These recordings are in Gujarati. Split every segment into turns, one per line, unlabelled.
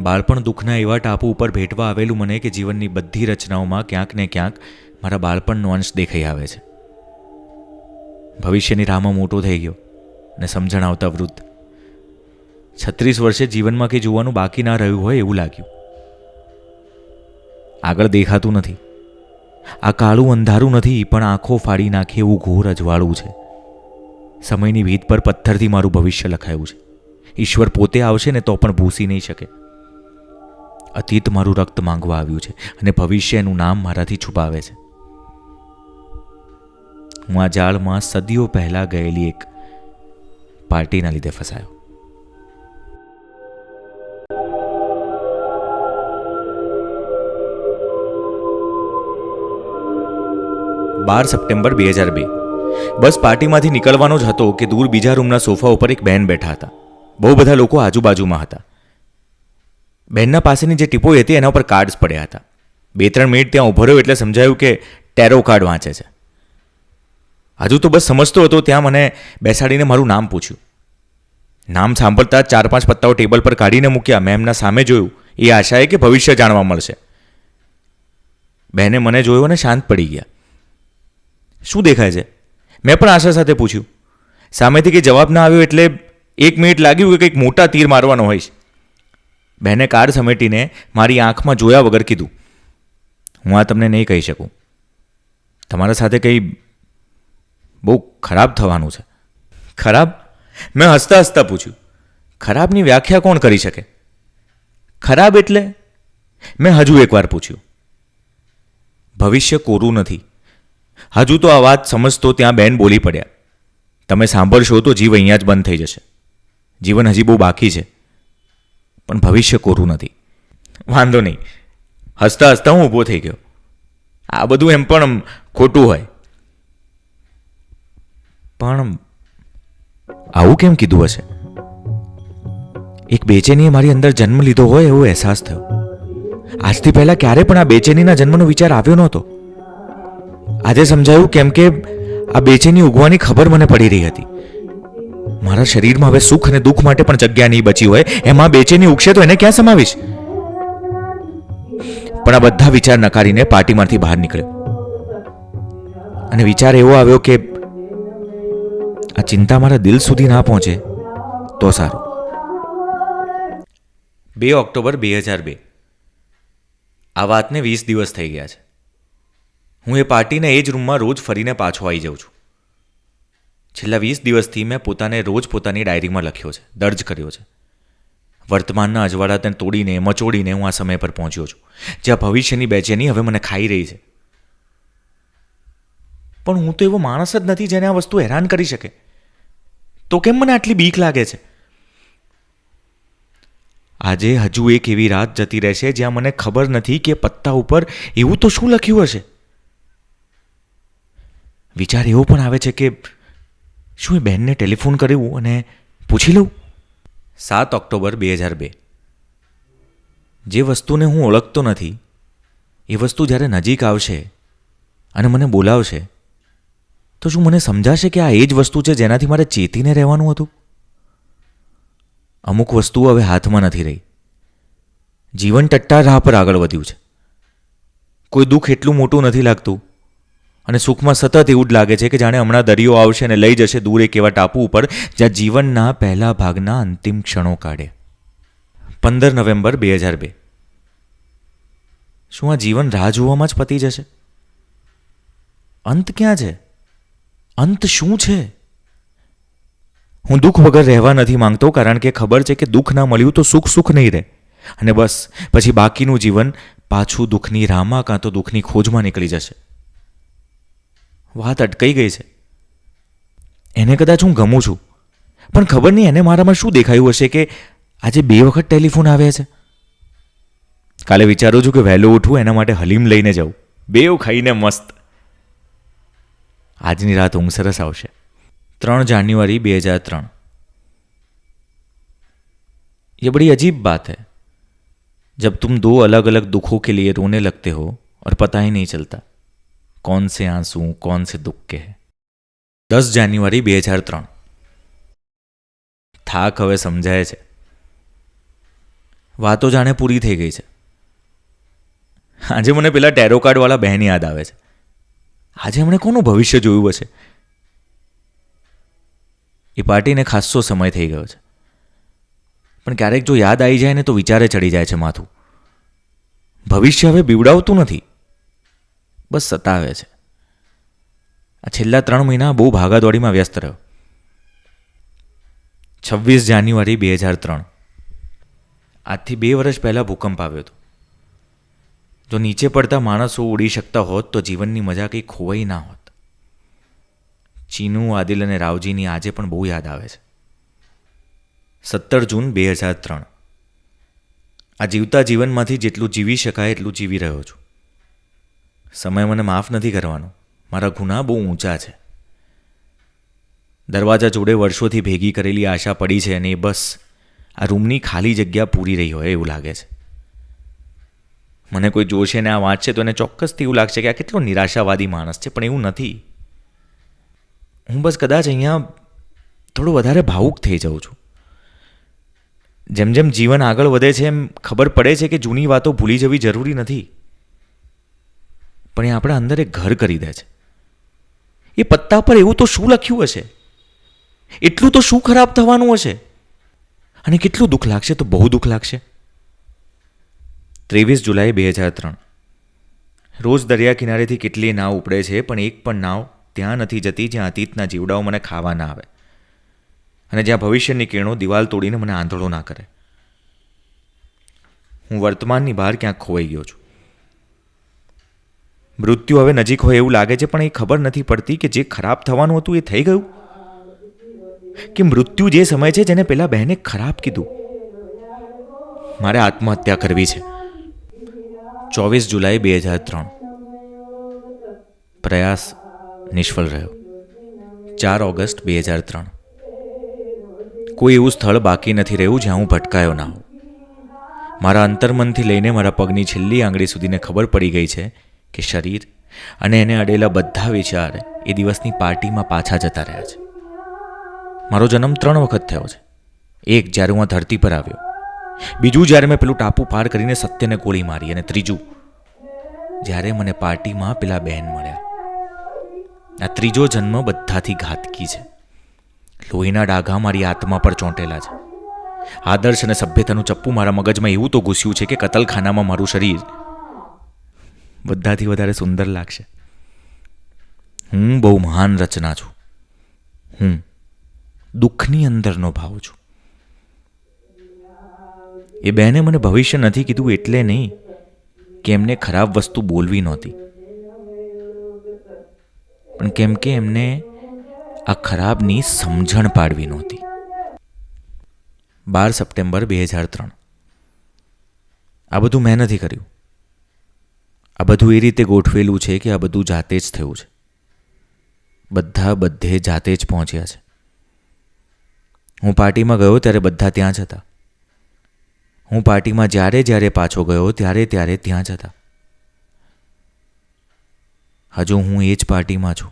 બાળપણ દુઃખના એવા ટાપુ ઉપર ભેટવા આવેલું મને કે જીવનની બધી રચનાઓમાં ક્યાંક ને ક્યાંક મારા બાળપણનો અંશ દેખાઈ આવે છે. ભવિષ્યની રાહમાં મોટો થઈ ગયો અને સમજણ આવતા વૃદ્ધ. 36 વર્ષે જીવનમાં કંઈ જોવાનું બાકી ના રહ્યું હોય એવું લાગ્યું. આગળ દેખાતું નથી. આ કાળું અંધારું નથી, પણ આંખો ફાડી નાખે એવું ઘોર અજવાળું છે. સમયની ભીત પર પથ્થરથી મારું ભવિષ્ય લખાયું છે. ઈશ્વર પોતે આવશે ને તો પણ ભૂસી નહીં શકે. અતીત મારું રક્ત માંગવા આવ્યું છે અને ભવિષ્ય એનું નામ મારાથી છુપાવે છે. હું આ જાળમાં સદીઓ પહેલા ગયેલી એક પાર્ટીના લીધે ફસાયો. બાર સપ્ટેમ્બર 2002. બસ પાર્ટીમાંથી નીકળવાનો જ હતો કે દૂર બીજા રૂમના સોફા ઉપર એક બહેન બેઠા હતા. બહુ બધા લોકો આજુબાજુમાં હતા. બહેનના પાસેની જે ટીપોઈ હતી એના ઉપર કાર્ડ્સ પડ્યા હતા. 2-3 મિનિટ ત્યાં ઊભો રહ્યો એટલે સમજાયું કે ટેરો કાર્ડ વાંચે છે. હજુ તો બસ સમજતો હતો ત્યાં મને બેસાડીને મારું નામ પૂછ્યું. નામ સાંભળતા 4-5 પત્તાઓ ટેબલ પર કાઢીને મૂક્યા. મેં એમના સામે જોયું, એ આશાએ કે ભવિષ્ય જાણવા મળશે. બહેને મને જોયો અને શાંત પડી ગયા. શું દેખાય છે? મેં પણ આશા સાથે પૂછ્યું. સામેથી કંઈ જવાબ ના આવ્યો એટલે 1 મિનિટ લાગ્યું કે કંઈક મોટા તીર મારવાનો હોય. બહેને કાર્ડ સમેટીને મારી આંખમાં જોયા વગર કીધું, હું આ તમને નહીં કહી શકું. તમારા સાથે કંઈ બહુ ખરાબ થવાનું છે. ખરાબ? મેં હસતા હસતા પૂછ્યું. ખરાબની વ્યાખ્યા કોણ કરી શકે? ખરાબ એટલે? મેં હજુ એકવાર પૂછ્યું. ભવિષ્ય કોરું નથી. હજુ તો આ વાત સમજતો ત્યાં બેન બોલી પડ્યા. તમે સાંભળશો તો જીવ અહીંયા જ બંધ થઈ જશે. જીવન હજી બહુ બાકી છે, પણ ભવિષ્ય કોરું નથી. વાંધો નહીં. હસતા હસતા હું ઊભો થઈ ગયો. આ બધું એમ પણ ખોટું હોય. પણ આવું કેમ કીધું હશે? એક બેચેનીએ મારી અંદર જન્મ લીધો હોય એવો અહેસાસ થયો. આજથી પહેલા ક્યારે પણ આ બેચેનીના જન્મનો વિચાર આવ્યો નહોતો. આજે સમજાયું કેમ કે આ બેચેની ઉગવાની ખબર મને પડી રહી હતી. મારા શરીરમાં હવે સુખ અને દુઃખ માટે પણ જગ્યા નહીં બચી હોય, એમાં બેચેની ઉગશે તો એને ક્યાં સમાવીશ? પણ આ બધા વિચાર નકારીને પાર્ટીમાંથી બહાર નીકળ્યો અને વિચાર એવો આવ્યો કે આ ચિંતા મારા દિલ સુધી ના પહોંચે તો સારું. 2 ઓક્ટોબર 2002. આ વાતને 20 દિવસ થઈ ગયા છે. હું એ પાર્ટીને એ જ રૂમમાં રોજ ફરીને પાછો આવી જાઉં છું. છેલ્લા 20 દિવસથી મેં પોતાને રોજ પોતાની ડાયરીમાં લખ્યો છે, દર્જ કર્યો છે. વર્તમાનના અજવાળાને તોડીને મચોડીને હું આ સમય પર પહોંચ્યો છું, જ્યાં ભવિષ્યની બેચેની હવે મને ખાઈ રહી છે. પણ હું તો એવો માણસ જ નથી જેને આ વસ્તુ હેરાન કરી શકે. તો કેમ મને આટલી બીક લાગે છે? આજે હજુ એક એવી રાત જતી રહેશે જ્યાં મને ખબર નથી કે પત્તા ઉપર એવું તો શું લખ્યું હશે. વિચાર એવો પણ આવે છે કે શું એ બહેનને ટેલિફોન કર્યું અને પૂછી લઉં. 7 ઓક્ટોબર 2002. જે વસ્તુને હું ઓળખતો નથી એ વસ્તુ જ્યારે નજીક આવશે અને મને બોલાવશે તો શું મને સમજાશે કે આ એ જ વસ્તુ છે જેનાથી મારે ચેતીને રહેવાનું હતું? અમુક વસ્તુઓ હવે હાથમાં નથી રહી. જીવન ટટ્ટાર રાહ પર આગળ વધ્યું છે. કોઈ દુઃખ એટલું મોટું નથી લાગતું અને સુખમાં સતત એવું જ લાગે છે કે જાણે હમણાં દરિયો આવશે અને લઈ જશે દૂર એક એવા ટાપુ ઉપર જ્યાં જીવનના પહેલા ભાગના અંતિમ ક્ષણો કાઢે. 15 નવેમ્બર 2002. શું આ જીવન રાહ જોવામાં જ પતી જશે? અંત ક્યાં છે? અંત શું છે? હું દુઃખ વગર રહેવા નથી માંગતો, કારણ કે ખબર છે કે દુઃખ ના મળ્યું તો સુખ સુખ નહીં રહે અને બસ પછી બાકીનું જીવન પાછું દુઃખની રાહમાં કાં તો દુઃખની ખોજમાં નીકળી જશે. વાત અટકાઈ ગઈ છે. એને કદાચ હું ગમું છું, પણ ખબર નહીં એને મારામાં શું દેખાયું હશે કે આજે 2 વખત ટેલિફોન આવ્યા છે. કાલે વિચારું છું કે વહેલું ઉઠવું, એના માટે હલીમ લઈને જાઉં, બેવ ખાઈને મસ્ત. આજની રાત ઊંઘ સરસ આવશે. 3 જાન્યુઆरी 2003. ये बड़ी अजीब बात है, जब तुम 2 अलग अलग दुखों के लिए रोने लगते हो और पता ही नहीं चलता कौन से आंसू कौन से दुख के हैं. 10 જાન્યુઆરી 2003. થાક હવે સમજાય છે. વાતો જાણે પૂરી થઈ ગઈ છે. આજે મને પેલા ટેરો કાર્ડવાળા બહેન યાદ આવે છે. આજે એમણે કોનું ભવિષ્ય જોયું હશે? એ પાર્ટીને ખાસ્સો સમય થઈ ગયો છે, પણ ક્યારેક જો યાદ આવી જાય ને તો વિચારે ચડી જાય છે માથું. ભવિષ્ય હવે બીવડાવતું નથી, બસ સતાવે છે. આ છેલ્લા 3 મહિના બહુ ભાગાદોડીમાં વ્યસ્ત રહ્યો. 26 જાન્યુઆરી 2003. આજથી 2 વર્ષ પહેલાં ભૂકંપ આવ્યો હતો. જો નીચે પડતા માણસો ઉડી શકતા હોત તો જીવનની મજા કંઈ ખોવાઈ ના હોત. ચીનુ, આદિલ અને રાવજીની આજે પણ બહુ યાદ આવે છે. 17 જૂન 2003. આ જીવતા જીવનમાંથી જેટલું જીવી શકાય એટલું જીવી રહ્યો છું. સમય મને માફ નથી કરવાનો. મારા ગુના બહુ ઊંચા છે. દરવાજા જોડે વર્ષોથી ભેગી કરેલી આશા પડી છે અને એ બસ આ રૂમની ખાલી જગ્યા પૂરી રહી હોય એવું લાગે છે. મને કોઈ જોશે ને આ વાંચશે તો એને ચોક્કસથી એવું લાગશે કે આ કેટલો નિરાશાવાદી માણસ છે, પણ એવું નથી. હું બસ કદાચ અહીંયા થોડો વધારે ભાવુક થઈ જાઉં છું. જેમ જેમ જીવન આગળ વધે છે એમ ખબર પડે છે કે જૂની વાતો ભૂલી જવી જરૂરી નથી, પણ એ આપણા અંદર એક ઘર કરી દે છે. એ પત્તા પર એવું તો શું લખ્યું હશે? એટલું તો શું ખરાબ થવાનું હશે? અને કેટલું દુઃખ લાગશે? તો બહુ દુઃખ લાગશે. 23 જુલાઈ 2003. રોજ દરિયા કિનારેથી કેટલીય નાવ ઉપડે છે, પણ એક પણ નાવ ત્યાં નથી જતી જ્યાં અતીતના જીવડાઓ મને ખાવા ના આવે અને જ્યાં ભવિષ્યની કિરણો દિવાલ તોડીને મને આંધળો ના કરે. હું વર્તમાનની બહાર ક્યાંક ખોવાઈ ગયો છું. મૃત્યુ હવે નજીક હોય એવું લાગે છે, પણ એ ખબર નથી પડતી કે જે ખરાબ થવાનું હતું એ થઈ ગયું, કે મૃત્યુ જે સમય છે જેને પેલા બહેને ખરાબ કીધું. મારે આત્મહત્યા કરવી છે. 24 જુલાઈ 2003. પ્રયાસ નિષ્ફળ રહ્યો. 4 ઓગસ્ટ 2003. કોઈ એવું સ્થળ બાકી નથી રહ્યું જ્યાં હું ભટકાયો ના હોઉં. મારા અંતર્મનથી લઈને મારા પગની છેલ્લી આંગળી સુધીને ખબર પડી ગઈ છે કે શરીર અને એને અડેલા બધા વિચાર એ દિવસની પાર્ટીમાં પાછા જતા રહ્યા છે. મારો જન્મ 3 વખત થયો છે. એક જ્યારે હું આ ધરતી પર આવ્યો, બીજું જ્યારે મેં પેલું ટાપુ પાર કરીને સત્યને ગોળી મારી, અને ત્રીજું જ્યારે મને પાર્ટીમાં પેલા બહેન મળ્યા. આ ત્રીજો જન્મ બધાથી ઘાતકી છે. લોહીના ડાઘા મારી આત્મા પર ચોંટેલા છે. આદર્શ અને સભ્યતાનું ચપ્પુ મારા મગજમાં એવું તો ઘૂસ્યું છે કે કતલખાનામાં મારું શરીર બધાથી વધારે સુંદર લાગશે. હું બહુ મહાન રચના છું. હું દુઃખની અંદરનો ભાવ છું. એ બહેને મને ભવિષ્ય નથી કીધું એટલે નહીં કે એમને ખરાબ વસ્તુ બોલવી નહોતી, પણ કેમ કે એમને આ ખરાબની સમજણ પાડવી નહોતી. 12 સપ્ટેમ્બર 2003. આ બધું મેં નથી કર્યું. આ બધું એ રીતે ગોઠવેલું છે કે આ બધું જાતે જ થયું છે. બધા બધે જાતે જ પહોંચ્યા છે. હું પાર્ટીમાં ગયો ત્યારે બધા ત્યાં જ હતા. હું પાર્ટીમાં જ્યારે જ્યારે પાછો ગયો ત્યારે ત્યારે ત્યાં જ હતા. હજુ હું એ જ પાર્ટીમાં છું.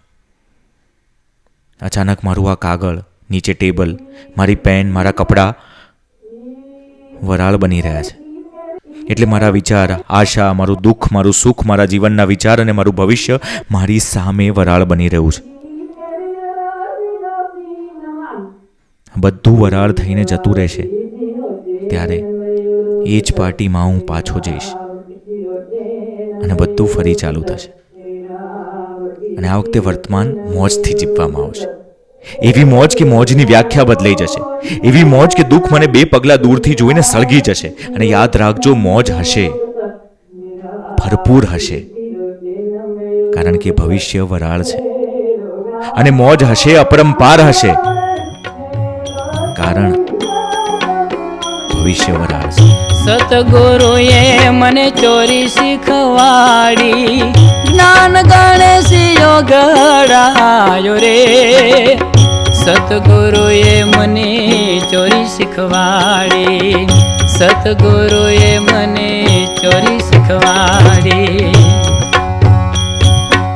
અચાનક મારું આ કાગળ, નીચે ટેબલ, મારી પેન, મારા કપડાં વરાળ બની રહ્યા છે. એટલે મારા વિચાર, આશા, મારું દુઃખ, મારું સુખ, મારા જીવનના વિચાર અને મારું ભવિષ્ય મારી સામે વરાળ બની રહ્યું છે. બધું વરાળ થઈને જતું રહેશે ત્યારે એ જ પાર્ટીમાં હું પાછો જઈશ અને બધું ફરી ચાલુ થશે. અને આ વખતે વર્તમાન મોજથી જીવવામાં આવશે. એવી મોજ કે મોજની વ્યાખ્યા બદલાઈ જશે. એવી મોજ કે દુઃખ મને 2 પગલાં દૂરથી જોઈને સળગી જશે. અને યાદ રાખજો, મોજ હશે, ભરપૂર હશે, કારણ કે ભવિષ્ય વરાળ છે. અને મોજ હશે, અપરંપાર હશે, કારણ ભવિષ્ય વરાળ છે.
સતગુરુએ મને ચોરી શીખવાડી, જ્ઞાન ગણેશ યોગડાયો રે. સતગુરુએ મને ચોરી શીખવાડી, સતગુરુએ મને ચોરી શીખવાડી.